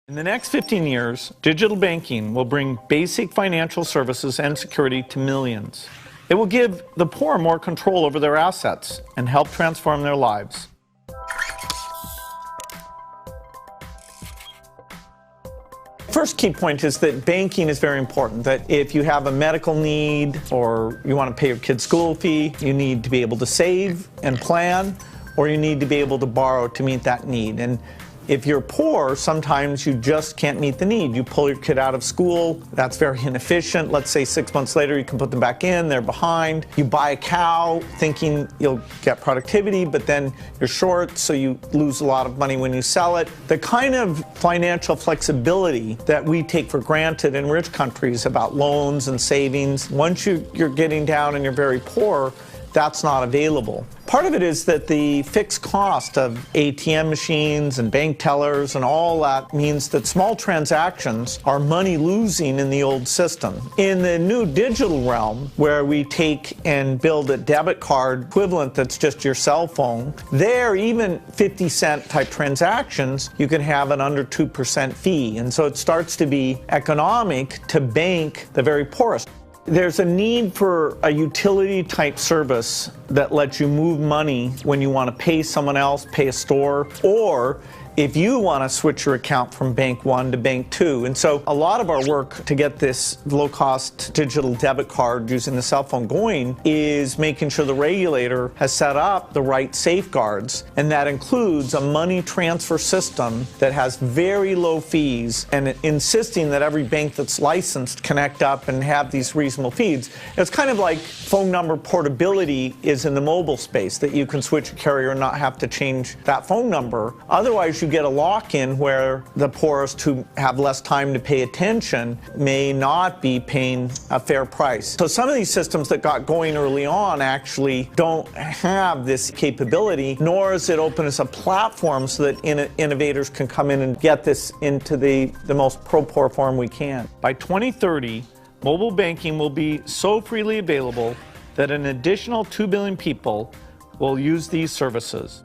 In the next 15 years, digital banking will bring basic financial services and security to millions. It will give the poor more control over their assets and help transform their lives. First key point is that banking is very important, that if you have a medical need or you want to pay your kid's school fee, you need to be able to save and plan, or you need to be able to borrow to meet that need. And if you're poor, sometimes you just can't meet the need. You pull your kid out of school, that's very inefficient. Let's say 6 months later you can put them back in, they're behind. You buy a cow thinking you'll get productivity, but then you're short, so you lose a lot of money when you sell it. The kind of financial flexibility that we take for granted in rich countries about loans and savings, once you're getting down and you're very poor, that's not available. Part of it is that the fixed cost of ATM machines and bank tellers and all that means that small transactions are money losing in the old system. In the new digital realm, where we take and build a debit card equivalent that's just your cell phone, there even 50-cent type transactions, you can have an under 2% fee. And so it starts to be economic to bank the very poorest. There's a need for a utility type service that lets you move money when you want to pay someone else, pay a store, or if you want to switch your account from bank one to bank two. And so a lot of our work to get this low-cost digital debit card using the cell phone going is making sure the regulator has set up the right safeguards, and that includes a money transfer system that has very low fees and insisting that every bank that's licensed connect up and have these reasonable fees. It's kind of like phone number portability is in the mobile space, that you can switch a carrier and not have to change that phone number. Otherwise, you get a lock-in where the poorest who have less time to pay attention may not be paying a fair price. So some of these systems that got going early on actually don't have this capability, nor is it open as a platform so that innovators can come in and get this into the most pro-poor form we can. By 2030, mobile banking will be so freely available that an additional 2 billion people will use these services.